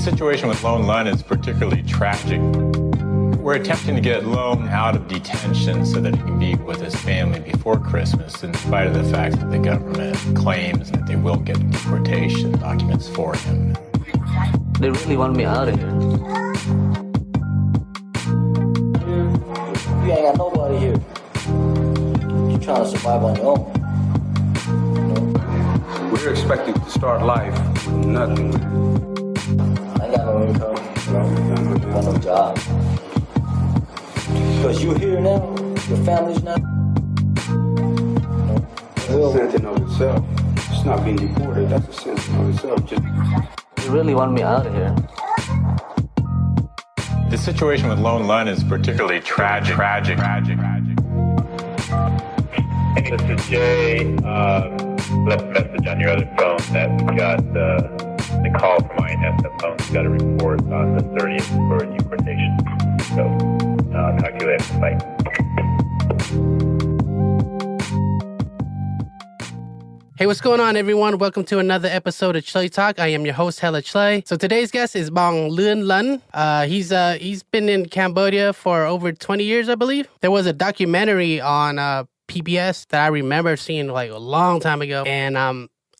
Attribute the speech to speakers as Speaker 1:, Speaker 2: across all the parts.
Speaker 1: situation with Loeun Lun is particularly tragic. We're attempting to get Loeun out of detention so that he can be with his family before Christmas, in spite of the fact that the government claims that they will get deportation documents for him.
Speaker 2: They really want me out of here.
Speaker 3: You ain't got nobody here. You're trying to survive on your own.
Speaker 4: We're expecting to start life with nothing.
Speaker 3: I ain't got no income, got no job. Because you're here now, your family's not.
Speaker 4: That's a sentence in of itself. It's not being deported, that's a sentence in of itself.
Speaker 2: They really want me out of here.
Speaker 1: The situation with Loeun Lun is particularly tragic.
Speaker 5: Hey, this is Jay. Left a message on your other phone that we got the call from INS that phone's got a report on the 30th for deportation. So, talk to you later. Bye.
Speaker 6: Hey, what's going on, everyone? Welcome to another episode of ChluyTalk. I am your host, Hella Chluy. So today's guest is Loeun Lun. He's been in Cambodia for over 20 years, I believe. There was a documentary on PBS that I remember seeing like a long time ago, and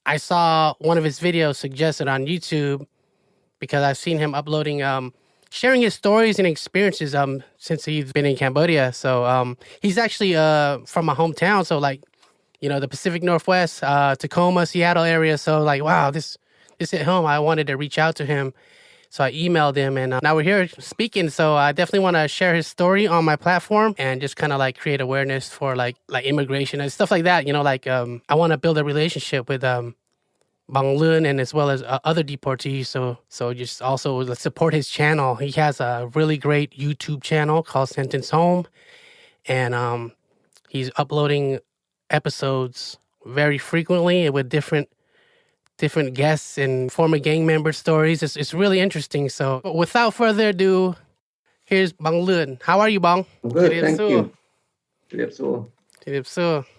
Speaker 6: I saw one of his videos suggested on YouTube because I've seen him uploading, sharing his stories and experiences since he's been in Cambodia. So he's actually from my hometown, so like, you know, the Pacific Northwest, Tacoma, Seattle area. So like, wow, this hit home. I wanted to reach out to him. So I emailed him, and now we're here speaking. So I definitely want to share his story on my platform and just kind of like create awareness for like immigration and stuff like that. You know, like I want to build a relationship with Loeun Lun and as well as other deportees. So just also let's support his channel. He has a really great YouTube channel called SentencedHome, and he's uploading episodes very frequently with different guests and former gang member stories. It's really interesting. So without further ado, here's Loeun Lun. How are you, Bang?
Speaker 7: I'm good, thank you.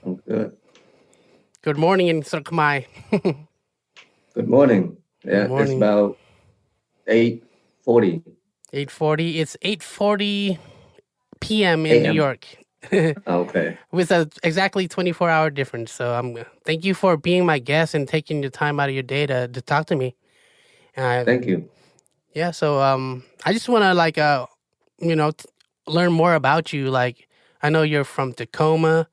Speaker 7: I'm good.
Speaker 6: Good morning in Sir Khmer.
Speaker 7: Good morning. Yeah,
Speaker 6: Good morning.
Speaker 7: It's about 8:40.
Speaker 6: 8:40. It's 8:40 p.m. in New York.
Speaker 7: Okay.
Speaker 6: With a exactly 24-hour difference. So thank you for being my guest and taking the time out of your day to talk to me.
Speaker 7: Thank you.
Speaker 6: Yeah, so I just want to like learn more about you. Like, I know you're from Tacoma.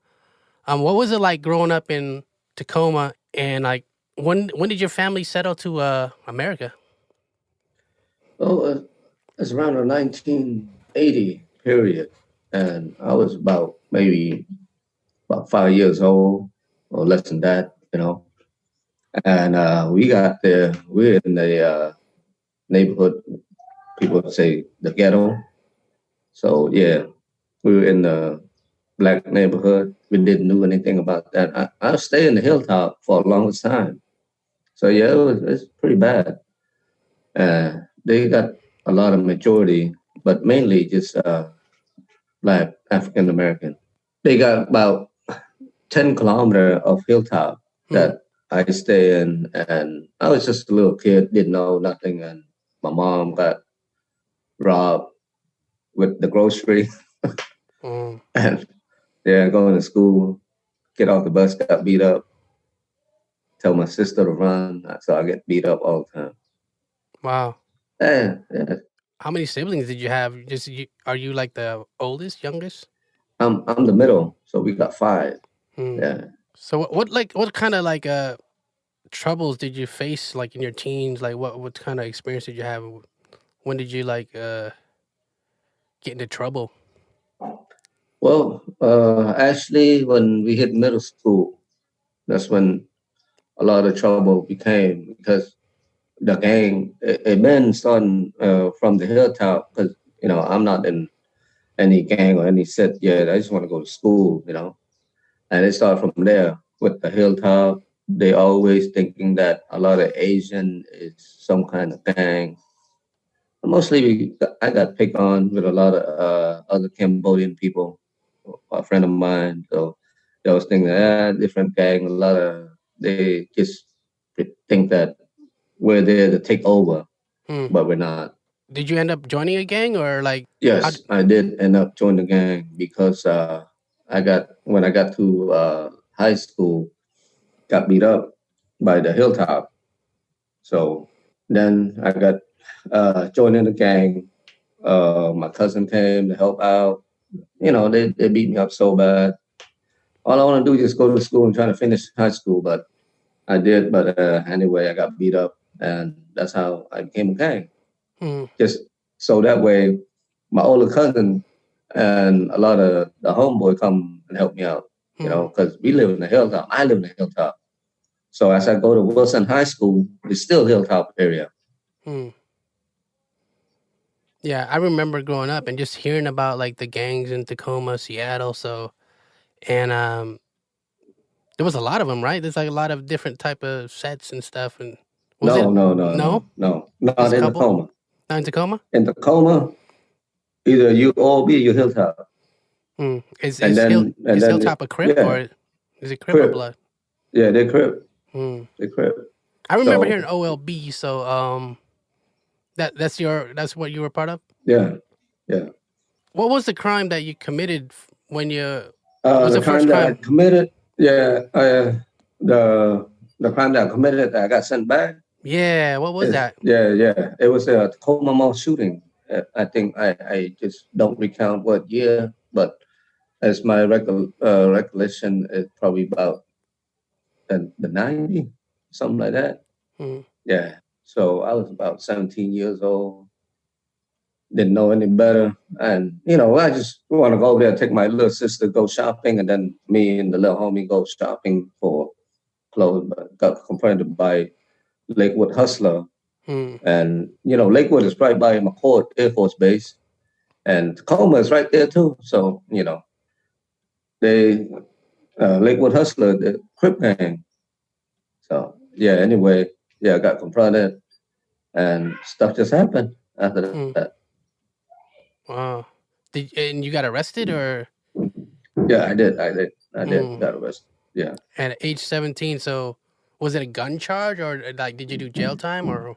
Speaker 6: What was it like growing up in Tacoma, and like when did your family settle to America?
Speaker 7: Oh, it's around the 1980 period. And I was maybe about 5 years old or less than that, you know. And we got there, we're in the neighborhood, people would say the ghetto. So, yeah, we were in the black neighborhood. We didn't know anything about that. I stayed in the hilltop for a long time. So, yeah, it's pretty bad. They got a lot of majority, but mainly just Black African American. They got about 10 kilometers of hilltop that I stay in, and I was just a little kid, didn't know nothing, and my mom got robbed with the grocery. And going to school, get off the bus, got beat up, tell my sister to run, so I get beat up all the time.
Speaker 6: Wow.
Speaker 7: Yeah.
Speaker 6: How many siblings did you have? Are you like the oldest, youngest?
Speaker 7: I'm the middle, so we got 5. Yeah.
Speaker 6: So what kind of like troubles did you face like in your teens? Like what kind of experience did you have? When did you like get into trouble?
Speaker 7: Well, actually, when we hit middle school, that's when a lot of trouble became, because the gang, it been starting from the hilltop, because, you know, I'm not in any gang or any set yet. I just want to go to school, you know. And it started from there with the hilltop. They always thinking that a lot of Asian is some kind of gang. Mostly I got picked on with a lot of other Cambodian people, a friend of mine. So they was thinking, different gang, they just think that we're there to take over. but we're not.
Speaker 6: Did you end up joining a gang or like?
Speaker 7: Yes, I did end up joining the gang because when I got to high school, got beat up by the Hilltop. So then I got joined in the gang. My cousin came to help out. They beat me up so bad. All I want to do is just go to school and try to finish high school, but I did. But anyway, I got beat up, and that's how I became a gang. Just so that way, my older cousin and a lot of the homeboy come and help me out, because we live in the Hilltop. I live in the Hilltop. So as I go to Wilson High School, it's still Hilltop area.
Speaker 6: Yeah, I remember growing up and just hearing about like the gangs in Tacoma, Seattle. So, and there was a lot of them, right? There's like a lot of different type of sets and stuff. And
Speaker 7: No,
Speaker 6: Just
Speaker 7: not
Speaker 6: a
Speaker 7: in
Speaker 6: couple?
Speaker 7: Tacoma.
Speaker 6: Not in Tacoma.
Speaker 7: In Tacoma, either you or be you Hilltop.
Speaker 6: Is
Speaker 7: Hilltop
Speaker 6: a Crip or is it Crip or
Speaker 7: Crip.
Speaker 6: Blood?
Speaker 7: Yeah, they're Crip. They're Crip.
Speaker 6: I remember
Speaker 7: So-
Speaker 6: hearing OLB. So that's what you were part of.
Speaker 7: Yeah.
Speaker 6: What was the crime that you committed when you? What's
Speaker 7: The
Speaker 6: the first
Speaker 7: crime that I
Speaker 6: crime?
Speaker 7: committed, the crime that I committed, I got sent back.
Speaker 6: Yeah, what was that?
Speaker 7: Yeah. It was a Tacoma Mall shooting. I think I just don't recount what year, but as my recollection, it's probably about the 90, something like that. Yeah. So I was about 17 years old. Didn't know any better. And, I just want to go over there, take my little sister, go shopping, and then me and the little homie go shopping for clothes. But got confronted by Lakewood Hustler. And, Lakewood is right by McCord Air Force Base. And Tacoma is right there, too. So, they, Lakewood Hustler, the Crip gang. So, anyway, I got confronted and stuff just happened after that.
Speaker 6: Wow. And you got arrested or?
Speaker 7: Yeah, I did. Got arrested. Yeah.
Speaker 6: At age 17, so was it a gun charge or like did you do jail time or?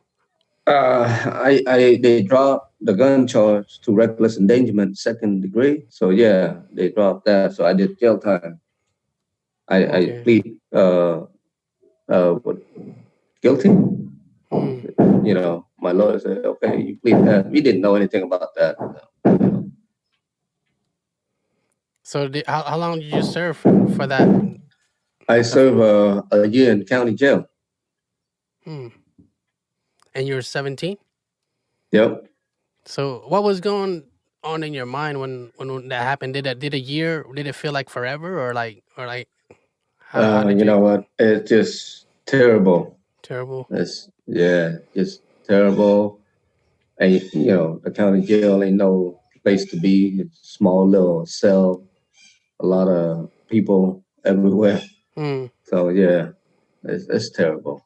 Speaker 7: They dropped the gun charge to reckless endangerment, 2nd degree. So yeah, they dropped that. So I did jail time. I plead guilty. My lawyer said, okay, you plead that. We didn't know anything about that.
Speaker 6: So how long did you serve for that?
Speaker 7: I served a year in county jail.
Speaker 6: And you were 17?
Speaker 7: Yep.
Speaker 6: So what was going on in your mind when that happened? Did a year? Did it feel like forever or like? How did
Speaker 7: you know what? It's just terrible.
Speaker 6: Terrible.
Speaker 7: It's just terrible. And the county jail ain't no place to be. It's a small little cell. A lot of people everywhere. So yeah, it's terrible.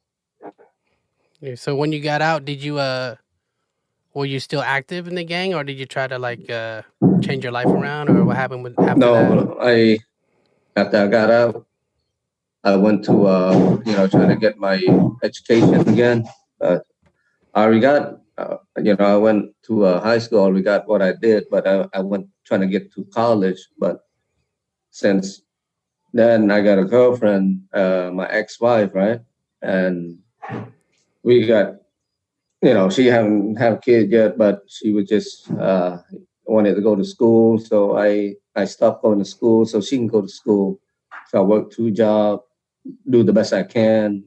Speaker 6: Yeah, so when you got out, did you were you still active in the gang, or did you try to like change your life around, or what happened after that?
Speaker 7: No, after I got out, I went to trying to get my education again. I already got I went to high school. I already got what I did, but I went trying to get to college. But since then, I got a girlfriend, my ex-wife, right, and we got. She haven't had a kid yet, but she was just wanted to go to school. So I stopped going to school so she can go to school. So I work 2 jobs, do the best I can,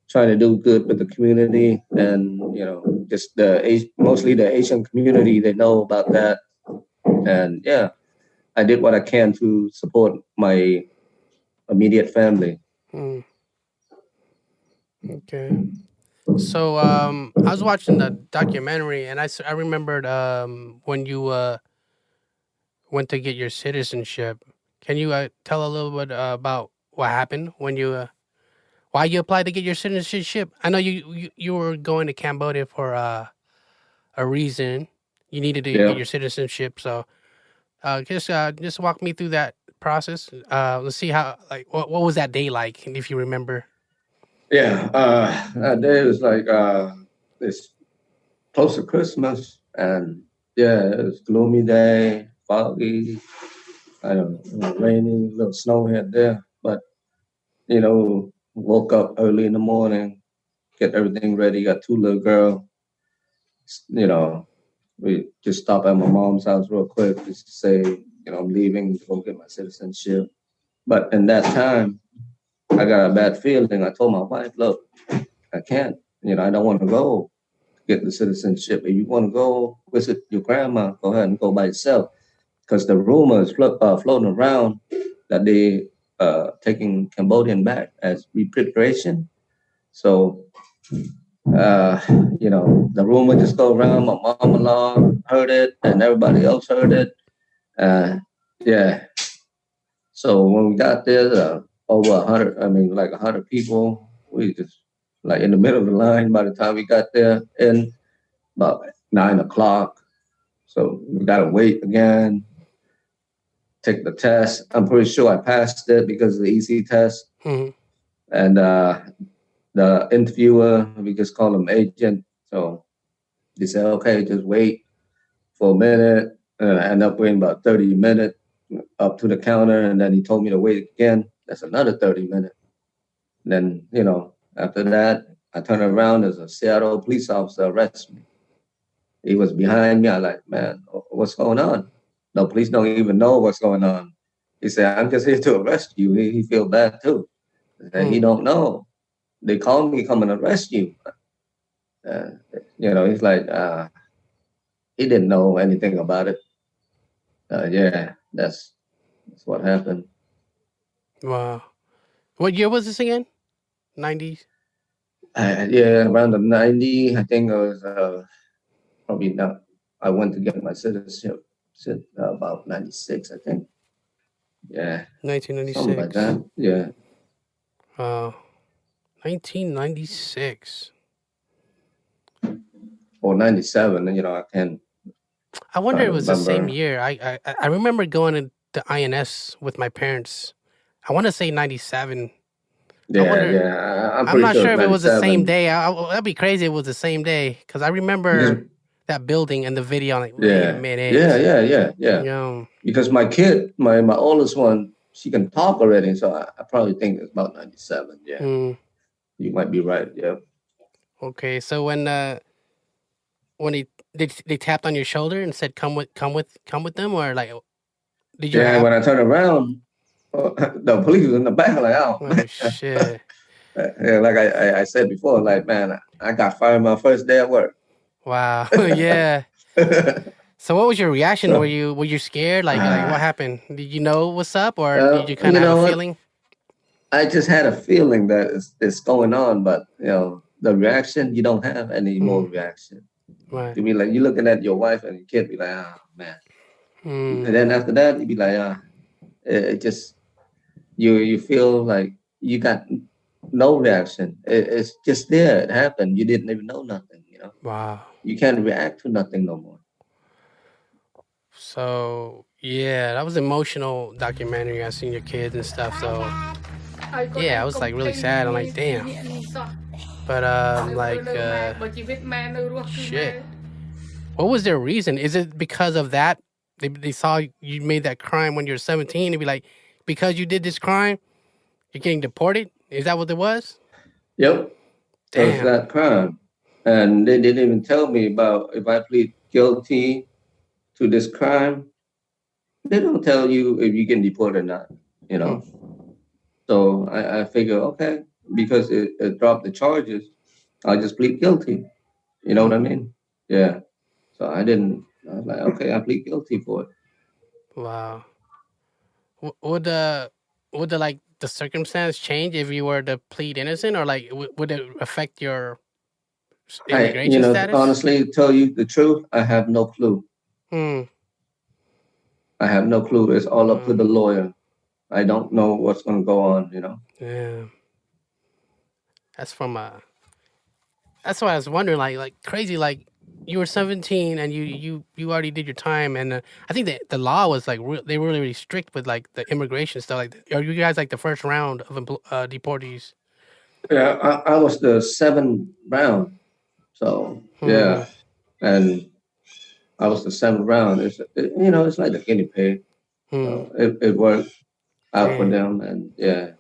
Speaker 7: trying to do good with the community and, just mostly the Asian community, they know about that. And yeah, I did what I can to support my immediate family.
Speaker 6: Okay. So I was watching the documentary, and I remembered when you went to get your citizenship. Can you tell a little bit about what happened when you why you applied to get your citizenship? I know you were going to Cambodia for a reason. You needed to get your citizenship, so just walk me through that process. Let's see how what was that day like, if you remember.
Speaker 7: Yeah, that day was like this close to Christmas, and yeah, it was gloomy day, foggy, I don't know, rainy, little snow here and there. But woke up early in the morning, get everything ready. Got two little girls. You know, we just stopped at my mom's house real quick just to say, I'm leaving to go get my citizenship. But in that time, I got a bad feeling. I told my wife, look, I can't, I don't want to go get the citizenship. If you want to go visit your grandma, go ahead and go by yourself. Because the rumors floating around that they taking Cambodian back as repatriation. So, the rumor just go around. My mom-in-law heard it, and everybody else heard it. Yeah. So when we got there, over 100, like 100 people, we just like in the middle of the line by the time we got there, and about 9 o'clock. So we got to wait again, take the test. I'm pretty sure I passed it because of the easy test.
Speaker 6: Mm-hmm.
Speaker 7: And the interviewer, we just call him agent. So he said, okay, just wait for a minute. And I end up waiting about 30 minutes up to the counter. And then he told me to wait again. That's another 30 minutes. And then, after that, I turned around, there's a Seattle police officer arrested me. He was behind me. I like, man, what's going on? The police don't even know what's going on. He said, I'm just here to arrest you. He feel bad too. And he don't know. They called me, come and arrest you. He's like, he didn't know anything about it. That's what happened.
Speaker 6: Wow. What year was this again? 90s?
Speaker 7: Around the 90, I think it was probably not. I went to get my citizenship about 96, I think. Yeah.
Speaker 6: 1996.
Speaker 7: Something like that. Yeah.
Speaker 6: 1996.
Speaker 7: Or 97, I can't.
Speaker 6: I wonder if it was the same year. I remember going to the INS with my parents. I want to say 97. I'm not sure if it was the same day. That'd be crazy if it was the same day. Because I remember that building and the video. Like, wait a minute.
Speaker 7: Yeah. Because my kid, my oldest one, she can talk already. So I probably think it's about 97. Yeah. You might be right. Yeah.
Speaker 6: Okay. So when they tapped on your shoulder and said, come with them, or like, did you?
Speaker 7: Yeah. When I turned around, the police was in the back. Like,
Speaker 6: oh shit.
Speaker 7: Like I said before, like, man, I got fired my first day at work.
Speaker 6: Wow. Yeah. So what was your reaction? Were you scared? Like what happened? Did you know what's up, or did you kind of have a feeling?
Speaker 7: I just had a feeling that it's going on, but the reaction, you don't have any more reaction.
Speaker 6: Right.
Speaker 7: You be like, you're looking at your wife and your kid, be like, oh man. And then after that, you be like, it just you feel like you got no reaction. It's just there. It happened. You didn't even know nothing.
Speaker 6: Wow.
Speaker 7: You can't react to nothing no more.
Speaker 6: So yeah, that was an emotional documentary. I seen your kids and stuff. So yeah, I was like really sad. I'm like, damn. But shit. What was their reason? Is it because of that? They saw you made that crime when you were 17. They'd be like, because you did this crime, you're getting deported? Is that what it was?
Speaker 7: Yep. Damn. It was that crime. And they didn't even tell me about if I plead guilty to this crime. They don't tell you if you get deported or not, So I figure, okay, because it dropped the charges, I'll just plead guilty. You know what I mean? Yeah. So I was like, okay, I plead guilty for it.
Speaker 6: Wow. Would the circumstance change if you were to plead innocent, or like would it affect your immigration status?
Speaker 7: Honestly, to tell you the truth, I have no clue. I have no clue. It's all up to the lawyer. I don't know what's going to go on,
Speaker 6: Yeah. That's that's why I was wondering, like crazy, like you were 17 and you already did your time, and I think that the law was like they were really strict with like the immigration stuff. Like, are you guys like the first round of deportees?
Speaker 7: Yeah, I was the 7th round. So yeah. and I was the seventh round. It's like the guinea pig. It worked out for them, and yeah.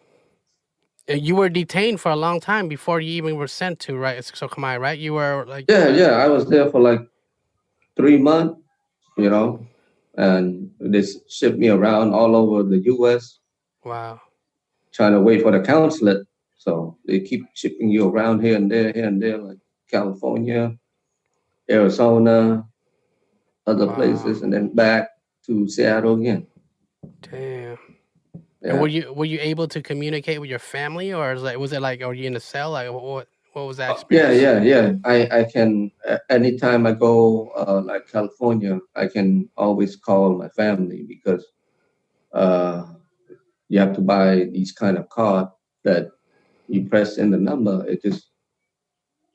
Speaker 6: You were detained for a long time before you even were sent to, right? So Khmer, right? You were like...
Speaker 7: Yeah. I was there for like 3 months, and they shipped me around all over the U.S.
Speaker 6: Wow.
Speaker 7: Trying to wait for the consulate. So they keep shipping you around here and there, like California, Arizona, other places, and then back to Seattle again.
Speaker 6: Damn.
Speaker 7: Yeah.
Speaker 6: And were you able to communicate with your family, or was it like, are you in a cell? Like, what was that experience?
Speaker 7: Yeah. I can anytime I go like California, I can always call my family because you have to buy these kind of card that you press in the number, it just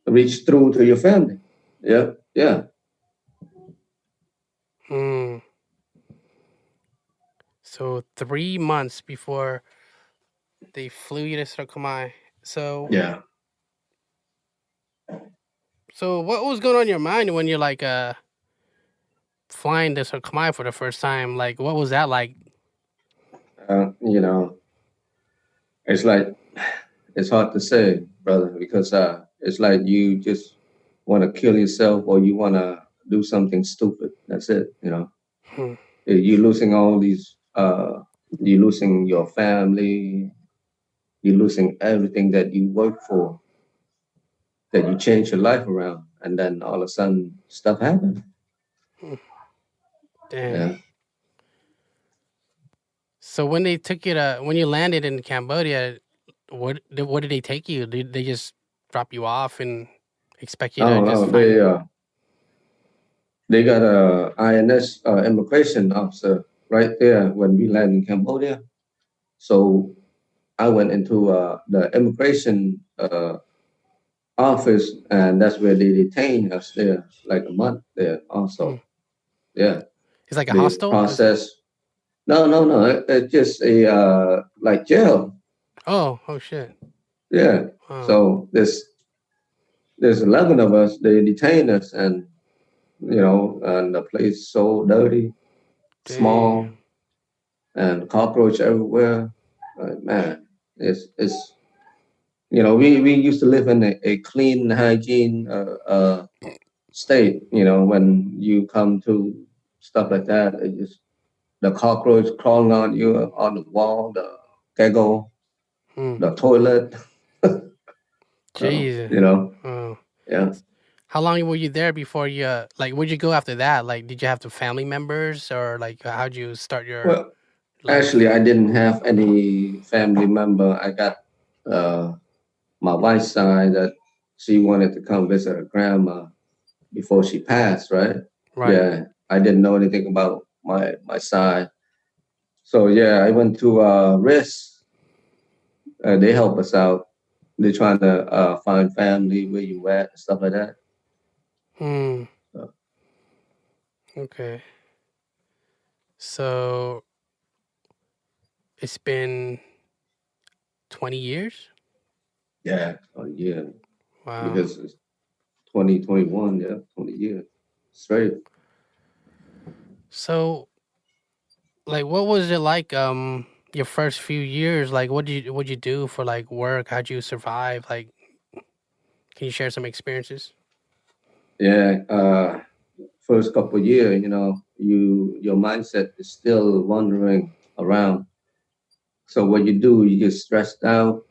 Speaker 7: reach through to your family. Yeah.
Speaker 6: So 3 months before they flew you to Tacoma. So
Speaker 7: yeah.
Speaker 6: So what was going on in your mind when you're like flying to Tacoma for the first time? Like, what was that like?
Speaker 7: It's like it's hard to say, brother, because it's like you just want to kill yourself or you want to do something stupid. That's it. You're losing all these. You're losing your family. You're losing everything that you work for, that you change your life around, and then all of a sudden stuff happens.
Speaker 6: Damn.
Speaker 7: Yeah.
Speaker 6: So when they took you when you landed in Cambodia, what did they take you? Did they just drop you off and expect you to just find...
Speaker 7: They got a INS immigration officer right there when we landed in Cambodia. So I went into the immigration office, and that's where they detained us there, like a month there also. Yeah.
Speaker 6: It's like a hostel?
Speaker 7: Process. No. It's just a like jail.
Speaker 6: Oh shit.
Speaker 7: Yeah. Wow. So there's 11 of us. They detained us, and and the place so dirty, small, and cockroach everywhere. Man, it's we used to live in a clean hygiene state. When you come to stuff like that, it just the cockroach crawling on you on the wall, the gaggle, the toilet.
Speaker 6: Jesus.
Speaker 7: Yeah.
Speaker 6: How long were you there before you where'd you go after that? Like, did you have the family members, or like how'd you start your...
Speaker 7: Well, actually, I didn't have any family member. I got my wife's side that she wanted to come visit her grandma before she passed, right? Yeah, I didn't know anything about my side. So yeah, I went to RIS. They help us out. They're trying to find family, where you at, and stuff like that.
Speaker 6: Okay. So it's been 20 years?
Speaker 7: Yeah, a year.
Speaker 6: Wow.
Speaker 7: Because it's 2021, 20 years. Straight.
Speaker 6: So, like, what was it like your first few years? Like, what'd you do for like work? How'd you survive? Like, can you share some experiences?
Speaker 7: Yeah, first couple of years, your mindset is still wandering around. So what you do, you get stressed out,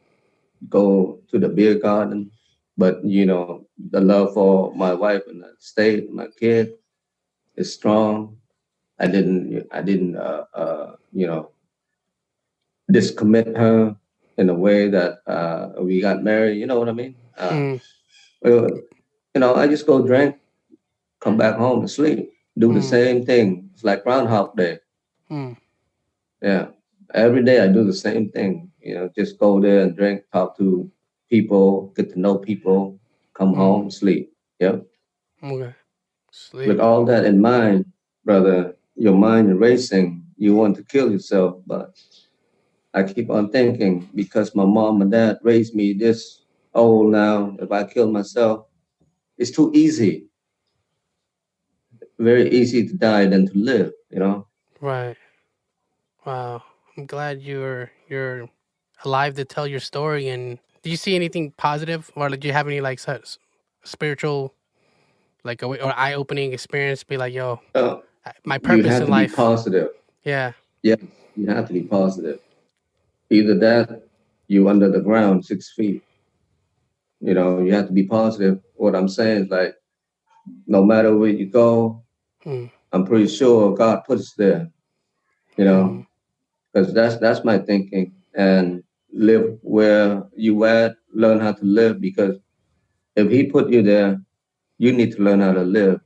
Speaker 7: go to the beer garden. But the love for my wife and the state, my kid, is strong. I didn't discommit her in a way that we got married. You know what I mean? I just go drink, come back home and sleep, do the same thing. It's like Groundhog Day. Yeah. Every day I do the same thing. Just go there and drink, talk to people, get to know people, come home, sleep. Yeah.
Speaker 6: Okay. Sleep.
Speaker 7: With all that in mind, brother, your mind is racing. You want to kill yourself, but I keep on thinking, because my mom and dad raised me this old now, if I kill myself, it's too easy. very easy to die than to live, you know.
Speaker 6: Right. Wow. I'm glad you're alive to tell your story. And do you see anything positive, or like, do you have any like spiritual, like or eye-opening experience? Be like, yo,
Speaker 7: Uh,
Speaker 6: my
Speaker 7: you
Speaker 6: purpose
Speaker 7: have
Speaker 6: in
Speaker 7: to be
Speaker 6: life.
Speaker 7: positive.
Speaker 6: Yeah.
Speaker 7: Yes, you have to be positive. Either that, you under the ground 6 feet. You know, you have to be positive. What I'm saying is like, no matter where you go,
Speaker 6: Hmm.
Speaker 7: I'm pretty sure God puts us there. You
Speaker 6: Hmm.
Speaker 7: know, because that's my thinking. And live where you at, learn how to live. Because if He put you there, you need to learn how to live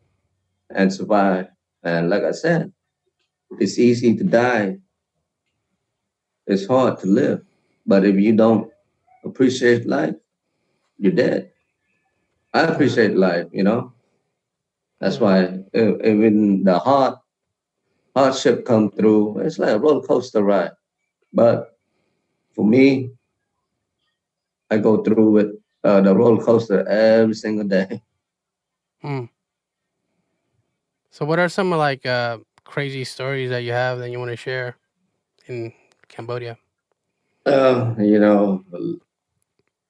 Speaker 7: and survive. And like I said, it's easy to die. It's hard to live. But if you don't appreciate life, you're dead. I
Speaker 6: Yeah.
Speaker 7: appreciate life, you know. That's
Speaker 6: Yeah.
Speaker 7: why even the hardship come through, it's like a roller coaster ride. But for me, I go through with the roller coaster every single day.
Speaker 6: Hmm. So, what are some like crazy stories that you have that you want to share in Cambodia?
Speaker 7: You know,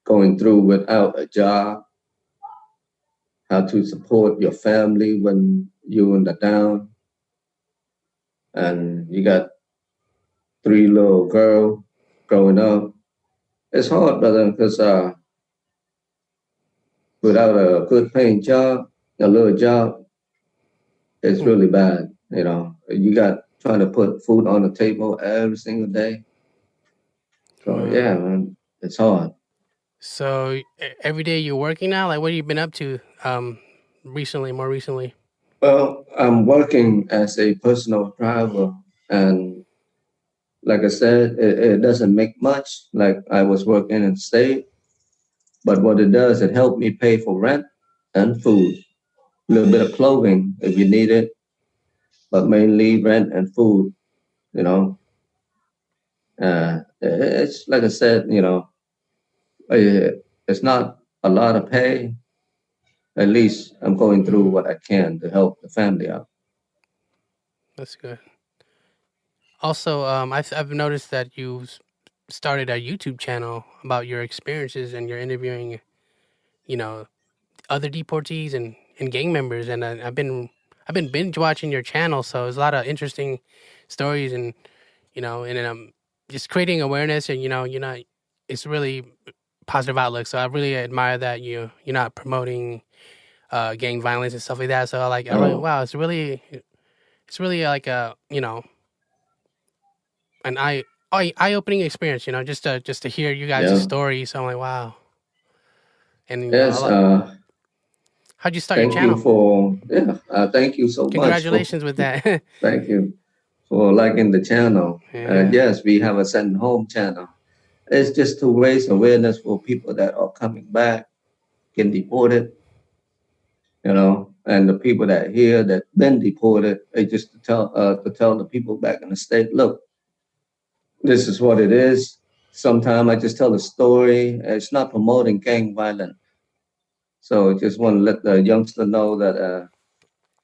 Speaker 7: going through without a job, how to support your family when you're in the down, and you got three little girls growing up. It's hard, brother, because without a good paying job, a little job, it's
Speaker 6: Hmm.
Speaker 7: really bad. You know, you got trying to put food on the table every single day. So
Speaker 6: Wow.
Speaker 7: yeah, man, it's hard.
Speaker 6: So every day you're working now. Like, what have you been up to? Recently, more recently.
Speaker 7: Well, I'm working as a personal driver, and like I said, it doesn't make much. Like I was working in the state, but what it does, it helped me pay for rent and food, a little bit of clothing if you need it, but mainly rent and food. You know, it's like I said, you know, it's not a lot of pay. At least I'm going through
Speaker 6: Hmm.
Speaker 7: what I can to help the family out.
Speaker 6: That's good. Also, I've noticed that you started a YouTube channel about your experiences, and you're interviewing, you know, other deportees and gang members. And I've been binge watching your channel, so there's a lot of interesting stories, and just creating awareness, and it's really positive outlook. So I really admire that you're not promoting gang violence and stuff like that. So I really,
Speaker 7: Oh,
Speaker 6: wow, it's really like a an eye opening experience. Just to hear you guys'
Speaker 7: yeah.
Speaker 6: story. So I'm like, wow. And
Speaker 7: Yes.
Speaker 6: how'd you start your
Speaker 7: Thank you
Speaker 6: channel?
Speaker 7: for yeah. Thank you so much for
Speaker 6: Congratulations with that.
Speaker 7: thank you for liking the channel. And
Speaker 6: Yeah.
Speaker 7: yes, we have a Send Home channel. It's just to raise awareness for people that are coming back, getting deported, you know, and the people that here that been deported. It's just to tell the people back in the state, look, this is what it is. Sometimes I just tell a story. It's not promoting gang violence. So I just want to let the youngster know that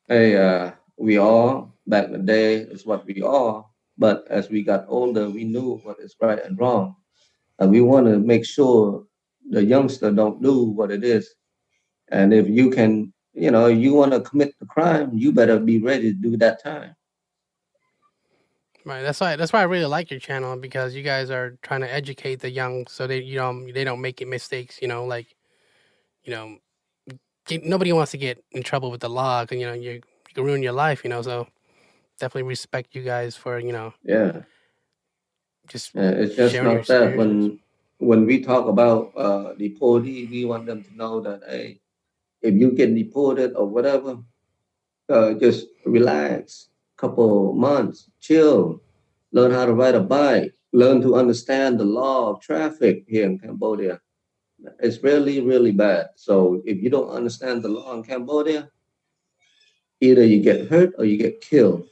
Speaker 7: hey, we are back in the day is what we are, but as we got older, we knew what is right and wrong, and we want to make sure the youngster don't do what it is. And if you can, you know, you want to commit the crime, you better be ready to do that time.
Speaker 6: Right. That's why I really like your channel, because you guys are trying to educate the young, so they don't make it mistakes. Like you know nobody wants to get in trouble with the law, 'cause, you can ruin your life. So definitely respect you guys for
Speaker 7: Yeah,
Speaker 6: just
Speaker 7: it's just
Speaker 6: sharing your
Speaker 7: not that
Speaker 6: experiences.
Speaker 7: when we talk about deportee, we want them to know that hey, if you get deported or whatever, just relax, couple months, chill, learn how to ride a bike, learn to understand the law of traffic here in Cambodia. It's really, really bad. So if you don't understand the law in Cambodia, either you get hurt or you get killed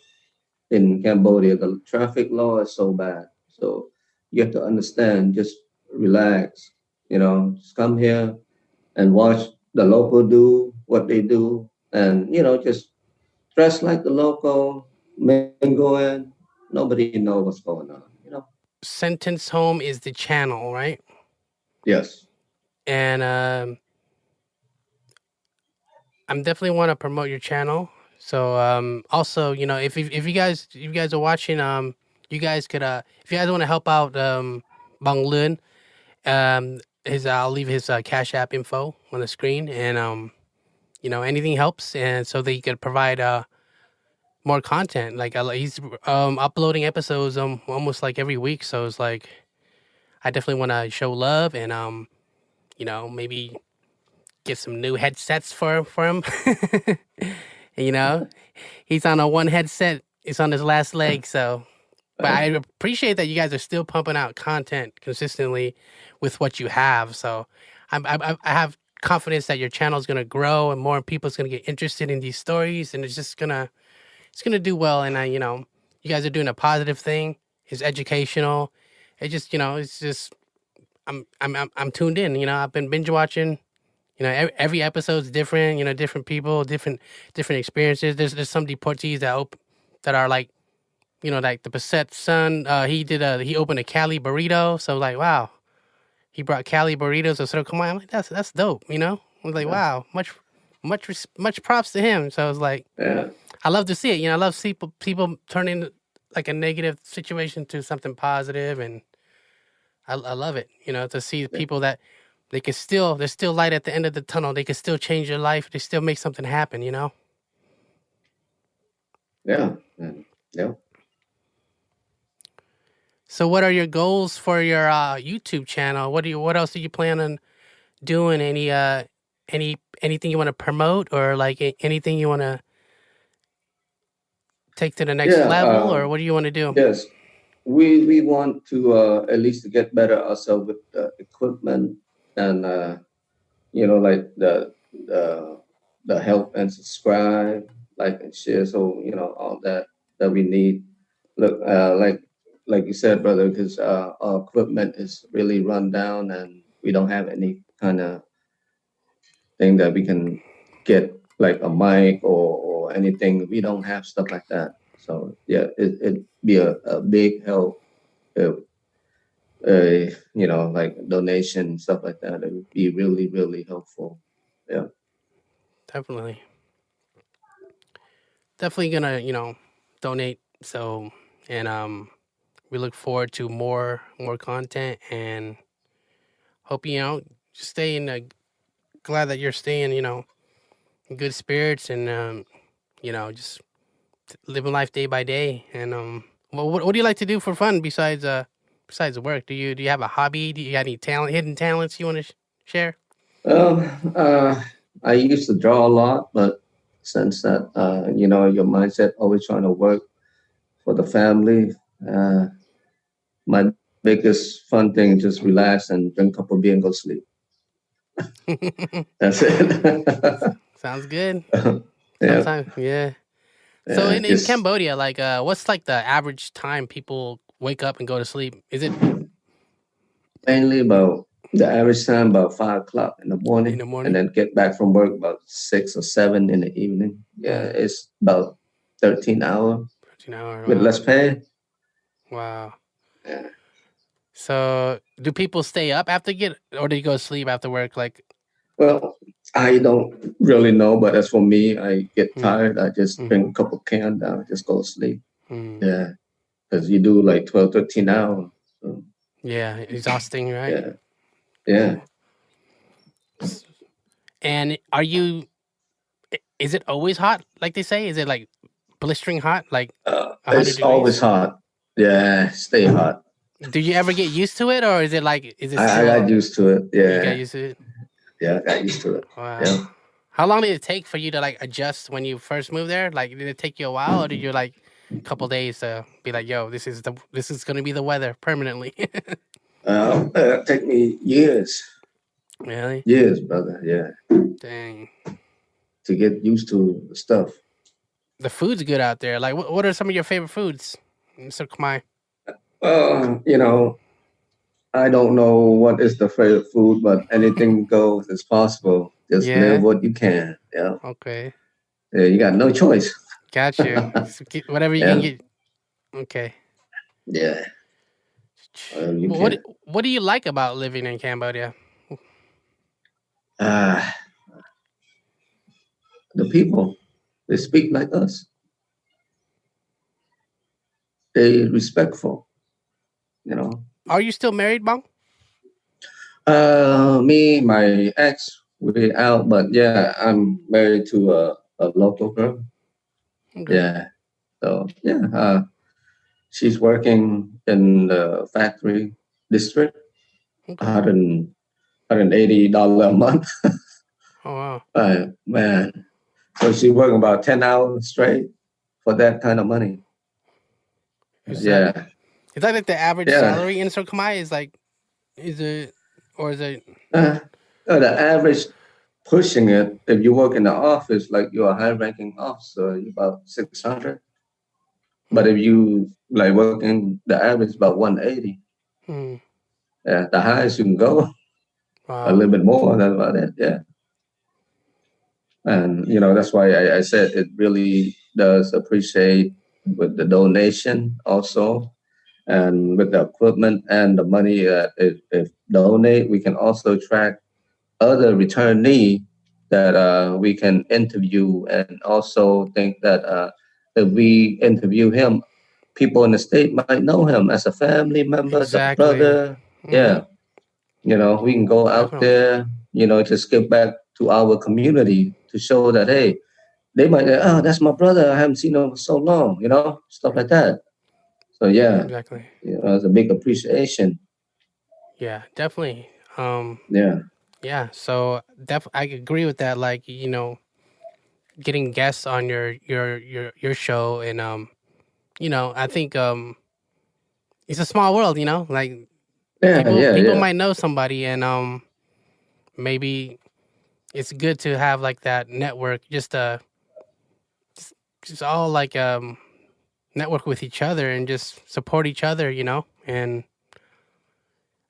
Speaker 7: in Cambodia. The traffic law is so bad. So you have to understand, just relax, you know, just come here and watch the local do what they do and, you know, just dress like the local, mingle in. Nobody knows what's going on, you know?
Speaker 6: SentencedHome is the channel, right?
Speaker 7: Yes.
Speaker 6: And I'm definitely want to promote your channel. So also, you know, if you guys are watching, you guys could if you guys want to help out Bong Lun, I'll leave his Cash App info on the screen, and you know, anything helps, and so that he could provide more content. Like he's uploading episodes almost like every week, so it's like I definitely want to show love and you know, maybe get some new headsets for him. You know, he's on a one headset. It's on his last leg, so. But I appreciate that you guys are still pumping out content consistently with what you have. So I have confidence that your channel is gonna grow and more people's gonna get interested in these stories, and it's gonna do well. And you know, you guys are doing a positive thing. It's educational. It just, you know, it's just I'm tuned in. You know, I've been binge watching. You know, every episode's different. You know, different people, different experiences. There's some deportees that are like, you know, like the Basset's son. He opened a Cali burrito. So like, wow, he brought Cali burritos to Come on, I'm like, that's dope. You know, I was like, wow, much props to him. So I was like, I love to see it. You know, I love to see people turning like a negative situation to something positive, and I love it. You know, to see people that there's still light at the end of the tunnel. They can still change their life. They still make something happen. You know.
Speaker 7: Yeah. Yeah.
Speaker 6: So, what are your goals for your YouTube channel? What else do you plan on doing? Anything you want to promote, or like anything you want to take to the next level, or what do you want to do?
Speaker 7: Yes, we want to at least to get better ourselves with the equipment and you know, like the help and subscribe, like and share. So you know, all that we need. Look, like you said, brother, because our equipment is really run down, and we don't have any kind of thing that we can get, like a mic or anything. We don't have stuff like that. So yeah, it'd be a big help. You know, like donation, stuff like that. It would be really, really helpful. Yeah.
Speaker 6: Definitely gonna, you know, donate. So, and we look forward to more content, and hope, you know, glad that you're staying, you know, in good spirits, and you know, just living life day by day. And what do you like to do for fun besides work? Do you have a hobby? Do you got any hidden talents you want to share?
Speaker 7: I used to draw a lot, but since that, you know, your mindset always trying to work for the family. My biggest fun thing is just relax and drink a cup of beer and go sleep. That's it.
Speaker 6: Sounds good.
Speaker 7: Yeah.
Speaker 6: Sometimes, yeah. So in Cambodia, like, what's like the average time people wake up and go to sleep? Is it
Speaker 7: mainly about the average time about 5 o'clock in the morning, and then get back from work about 6 or 7 in the evening? Yeah, it's about 13 hours. 13 hours with less pay.
Speaker 6: Wow.
Speaker 7: Yeah.
Speaker 6: So do people stay up after or do you go to sleep after work? Like,
Speaker 7: well, I don't really know, but as for me, I get tired. I just drink a couple cans down, just go to sleep. Yeah, because you do like 12, 13 hours. So.
Speaker 6: Yeah, exhausting, right?
Speaker 7: Yeah.
Speaker 6: And is it always hot, like they say? Is it like blistering hot? Like
Speaker 7: it's
Speaker 6: degrees?
Speaker 7: Always hot. Yeah, stay hot.
Speaker 6: Do you ever get used to it, or is it still...
Speaker 7: I got used to it, yeah.
Speaker 6: You got used to it?
Speaker 7: Yeah, I got used to it.
Speaker 6: Wow.
Speaker 7: Yeah.
Speaker 6: How long did it take for you to like adjust when you first moved there? Like, did it take you a while, or did you like a couple days to be like, yo, this is going to be the weather permanently?
Speaker 7: It took me years.
Speaker 6: Really?
Speaker 7: Years, brother, yeah.
Speaker 6: Dang.
Speaker 7: To get used to the stuff.
Speaker 6: The food's good out there. Like, what are some of your favorite foods, Mr. Khmer?
Speaker 7: You know, I don't know what is the favorite food, but anything goes is possible. Just live what you can. Yeah.
Speaker 6: Okay.
Speaker 7: Yeah, you got no choice.
Speaker 6: Got you. So whatever you can
Speaker 7: Yeah,
Speaker 6: get. Okay.
Speaker 7: yeah. You
Speaker 6: What
Speaker 7: can.
Speaker 6: What do you like about living in Cambodia?
Speaker 7: Uh, the people, they speak like us. They respectful. You know.
Speaker 6: Are you still married, Bong?
Speaker 7: Me, my ex, we out, but yeah, I'm married to a local girl.
Speaker 6: Okay.
Speaker 7: Yeah. So yeah, she's working in the factory district,
Speaker 6: Okay.
Speaker 7: 100, $180 a month.
Speaker 6: Oh wow.
Speaker 7: Man. So she's working about 10 hours straight for that kind of money.
Speaker 6: Is that
Speaker 7: Yeah.
Speaker 6: is that like the average
Speaker 7: Yeah.
Speaker 6: salary in Khmer? Is it or is it?
Speaker 7: The average pushing it, if you work in the office, like you're a high ranking officer, you're about 600. But if you like working, the average is about 180.
Speaker 6: Hmm.
Speaker 7: Yeah. The highest you can go, a
Speaker 6: Wow.
Speaker 7: little bit more. That's about it. Yeah. And that's why I said it really does appreciate with the donation also, and with the equipment and the money that if donate, we can also track other returnee that we can interview, and also think that if we interview him, people in the state might know him as a family member, as a
Speaker 6: Exactly.
Speaker 7: brother.
Speaker 6: Mm-hmm.
Speaker 7: Yeah, we can go out
Speaker 6: Definitely.
Speaker 7: there, just give back to our community to show that, hey, they might say, oh, that's my brother. I haven't seen him for so long, stuff like that. So yeah,
Speaker 6: Exactly.
Speaker 7: it's a big appreciation.
Speaker 6: Yeah. Definitely.
Speaker 7: Yeah.
Speaker 6: Yeah. So I agree with that. Like getting guests on your show, and I think it's a small world. Like
Speaker 7: Yeah, yeah,
Speaker 6: people
Speaker 7: yeah.
Speaker 6: might know somebody, and maybe it's good to have like that network, just all like network with each other and just support each other, and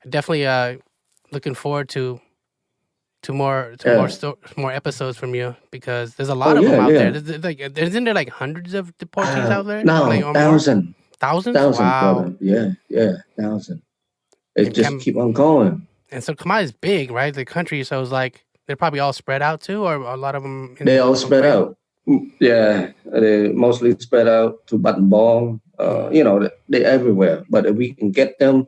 Speaker 6: definitely looking forward
Speaker 7: Yeah.
Speaker 6: more episodes from you, because there's a
Speaker 7: Oh,
Speaker 6: lot of them
Speaker 7: yeah,
Speaker 6: out there.
Speaker 7: yeah.
Speaker 6: Isn't there like hundreds of deportees out there, like
Speaker 7: No,
Speaker 6: or more?
Speaker 7: thousand,
Speaker 6: Thousands?
Speaker 7: thousand,
Speaker 6: Wow.
Speaker 7: brother. Yeah, yeah, thousand. It
Speaker 6: And
Speaker 7: just keep on going.
Speaker 6: so Khmer is big, right? The country, so it's like they're probably all spread out too, or a lot of them
Speaker 7: They
Speaker 6: in
Speaker 7: all
Speaker 6: Phnom
Speaker 7: spread
Speaker 6: Penh.
Speaker 7: out. Yeah, they mostly spread out to Button Bong. They everywhere. But if we can get them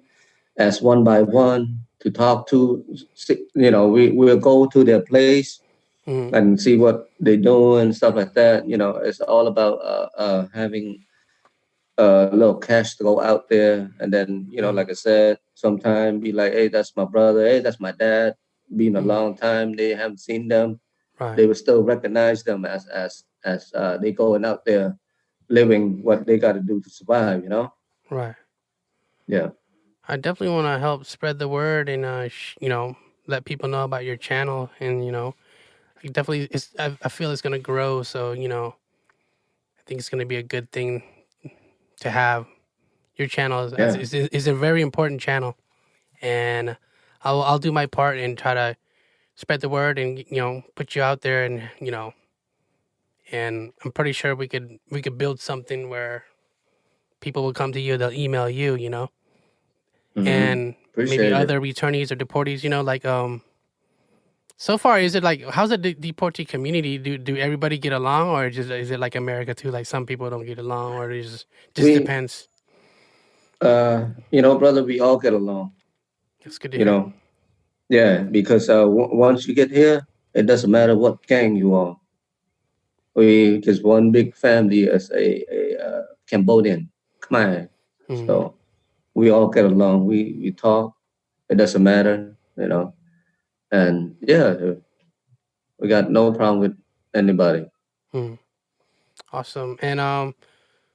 Speaker 7: as one by one to talk to, we'll go to their place
Speaker 6: Mm-hmm.
Speaker 7: and see what they do and stuff like that. It's all about having a little cash to go out there, and then like I said, sometime be like, hey, that's my brother, hey, that's my dad. Been a long time, they haven't seen them.
Speaker 6: Right,
Speaker 7: They will still recognize them as they going out there living what they got to do to survive.
Speaker 6: right.
Speaker 7: Yeah,
Speaker 6: I definitely want to help spread the word, and let people know about your channel, and it definitely I feel it's gonna grow. So I think it's gonna be a good thing to have. Your channel
Speaker 7: yeah,
Speaker 6: is a very important channel, and I'll do my part and try to spread the word, and put you out there, and and I'm pretty sure we could build something where people will come to you, they'll email you, and maybe
Speaker 7: appreciate it.
Speaker 6: other returnees or deportees, like so far, is it like, how's the deportee community? Do everybody get along, or is it like America too? Like some people don't get along, or it just
Speaker 7: We,
Speaker 6: depends.
Speaker 7: brother, we all get along.
Speaker 6: That's good to
Speaker 7: You
Speaker 6: hear.
Speaker 7: know, yeah, because once you get here, it doesn't matter what gang you are. We just one big family as a Cambodian, Khmer.
Speaker 6: Mm,
Speaker 7: So we all get along. We talk. It doesn't matter, And yeah, we got no problem with anybody.
Speaker 6: mm. Awesome. And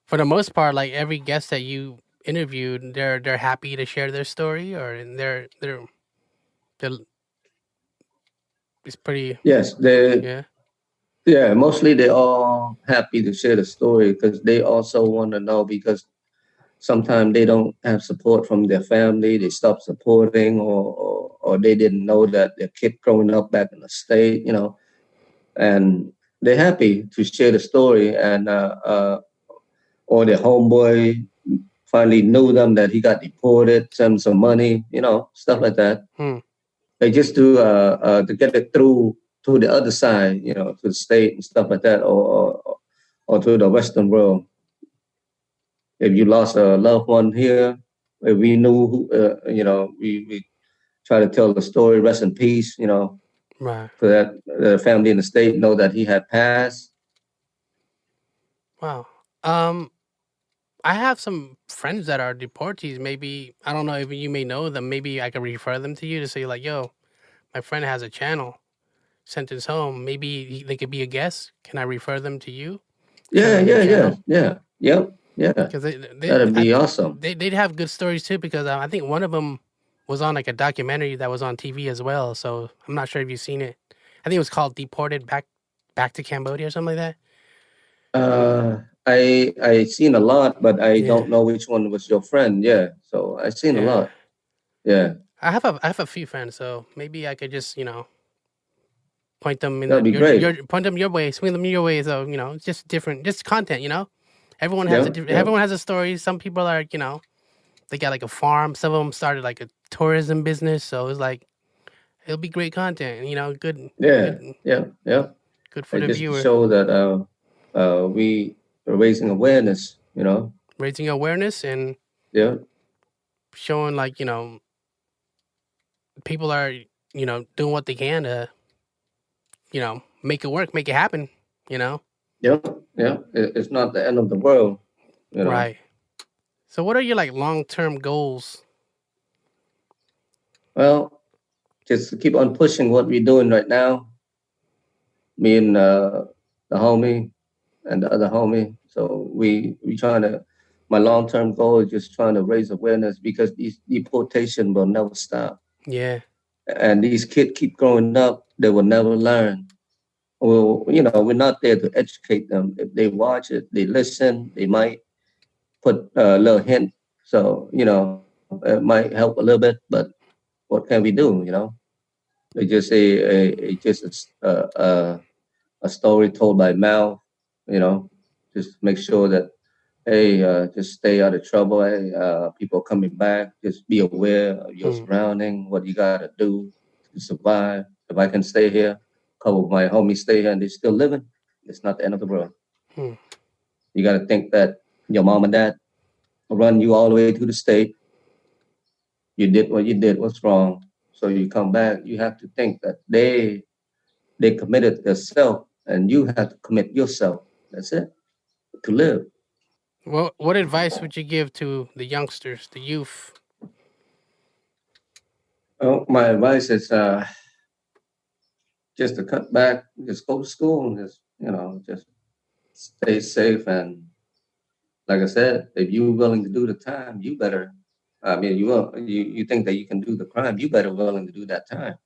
Speaker 6: for the most part, like every guest that you interviewed, they're happy to share their story, or they're it's pretty,
Speaker 7: Yes,
Speaker 6: yeah.
Speaker 7: mostly they all happy to share the story because they also want to know, because sometimes they don't have support from their family. They stop supporting, or they didn't know that their kid growing up back in the state, and they're happy to share the story, and or their homeboy finally knew them that he got deported, send some money, stuff like that. They just do to get it through to the other side, to the state and stuff like that, or to the Western world. If you lost a loved one here, if we knew, we try to tell the story, rest in peace,
Speaker 6: Right.
Speaker 7: so that the family in the state know that he had passed.
Speaker 6: Wow. I have some friends that are deportees. Maybe, I don't know if you may know them. Maybe I could refer them to you to say like, yo, my friend has a channel, SentencedHome. Maybe they could be a guest. Can I refer them to you?
Speaker 7: Yeah.
Speaker 6: Because
Speaker 7: That'd be awesome.
Speaker 6: They'd have good stories too. Because I think one of them was on like a documentary that was on TV as well. So I'm not sure if you've seen it. I think it was called "Deported Back to Cambodia" or something like that.
Speaker 7: I seen a lot, but I don't know which one was your friend. Yeah, so I seen a lot. Yeah,
Speaker 6: I have a few friends, so maybe I could just point them in
Speaker 7: that'd be great.
Speaker 6: point them your way, swing them your way. So just different, just content. Everyone has everyone has a story. Some people are they got like a farm. Some of them started like a tourism business. So it's like it'll be great content. Good.
Speaker 7: Yeah.
Speaker 6: Good for the
Speaker 7: just
Speaker 6: viewer.
Speaker 7: Show that we are raising awareness.
Speaker 6: Raising awareness and showing like people are doing what they can to make it work, make it happen.
Speaker 7: Yeah. It's not the end of the world.
Speaker 6: Right. So what are your like long-term goals?
Speaker 7: Well, just to keep on pushing what we're doing right now. Me and the homie and the other homie. So we trying to, my long-term goal is just trying to raise awareness, because these deportation will never stop.
Speaker 6: Yeah.
Speaker 7: And these kids keep growing up, they will never learn. Well, we're not there to educate them. If they watch it, they listen, they might put a little hint. So, it might help a little bit, but what can we do, They just say just a story told by mouth, just make sure that, hey, just stay out of trouble. Hey, people coming back, just be aware of your surrounding, what you got to do to survive. If I can stay here, a couple of my homies stay here and they're still living, it's not the end of the world. You got to think that your mom and dad run you all the way to the state. You did what you did, what's wrong. So you come back, you have to think that they committed themselves, and you have to commit yourself. That's it, to live.
Speaker 6: Well, what advice would you give to the youngsters, the youth?
Speaker 7: Well, my advice is just to cut back, just go to school, and just stay safe. And like I said, if you're willing to do the time, you better. I mean, you think that you can do the crime, you better willing to do that time.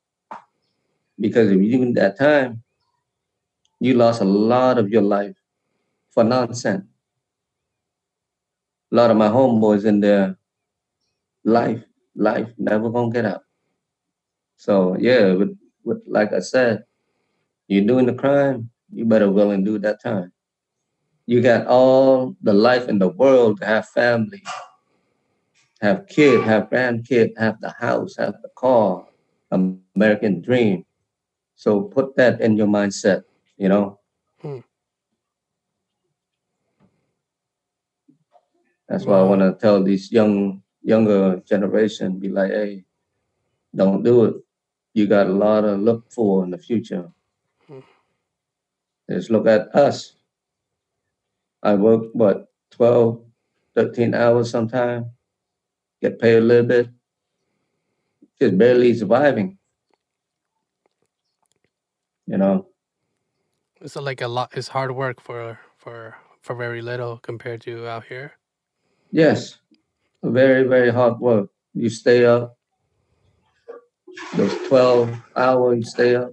Speaker 7: Because if you do that time, you lost a lot of your life for nonsense. A lot of my homeboys in their life never gonna get out. So yeah, with like I said, you're doing the crime, you better willing to do that time. You got all the life in the world to have family, have kid, have grandkid, have the house, have the car, American dream. So put that in your mindset, That's why I want to tell these younger generation, be like, hey, don't do it. You got a lot to look for in the future. Just look at us. I work, 12, 13 hours sometimes, get paid a little bit, just barely surviving.
Speaker 6: It's like a lot. It's hard work for very little compared to out here.
Speaker 7: Yes, very, very hard work. You stay up, those 12 hours you stay up.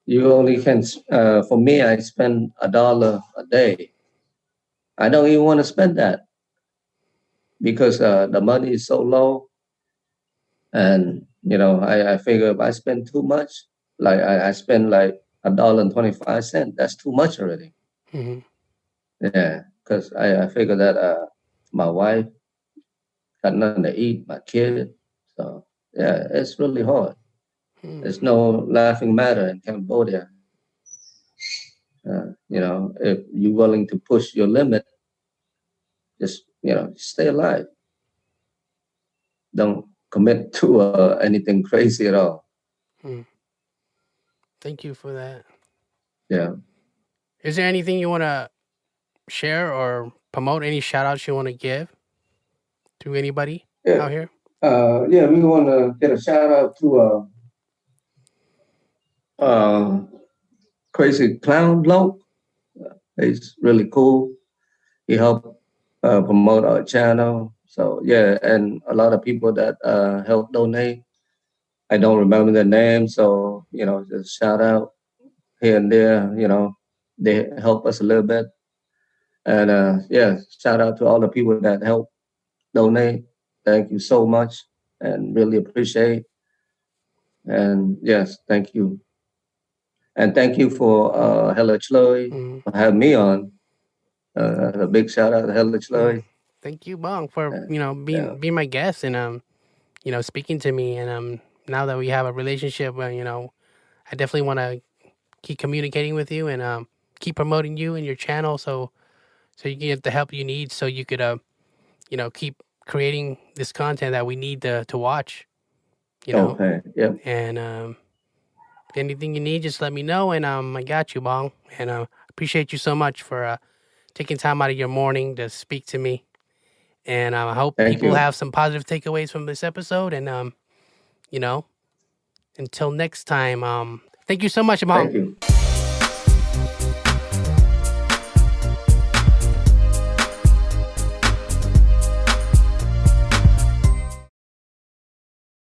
Speaker 7: You only can, for me, I spend $1 a day. I don't even want to spend that because the money is so low. And, I figure if I spend too much, like I spend like $1.25. That's too much already.
Speaker 6: Mm-hmm.
Speaker 7: Yeah, because I figure that my wife got nothing to eat, my kid. So yeah, it's really hard. There's no laughing matter in Cambodia. If you're willing to push your limit, just stay alive. Don't commit to anything crazy at all.
Speaker 6: Thank you for that.
Speaker 7: Yeah.
Speaker 6: Is there anything you want to share or promote? Any shout outs you want to give to anybody out here?
Speaker 7: We want to get a shout out to Crazy Clown Bloke. He's really cool. He helped promote our channel. So yeah, and a lot of people that help donate. I don't remember their names, so just shout out here and there. They help us a little bit. And shout out to all the people that help donate. Thank you so much, and really appreciate. And yes, thank you. And thank you for Chluy for having me on. A big shout out to Chluy.
Speaker 6: Thank you, Bong, for being my guest and speaking to me. And now that we have a relationship, I definitely want to keep communicating with you and keep promoting you and your channel so you can get the help you need so you could keep creating this content that we need to watch.
Speaker 7: Okay. Yep.
Speaker 6: And if anything you need, just let me know, and I got you, Bong. And appreciate you so much for taking time out of your morning to speak to me. And I hope people have some positive takeaways from this episode. And until next time, thank you so much, Bong.
Speaker 7: Thank you.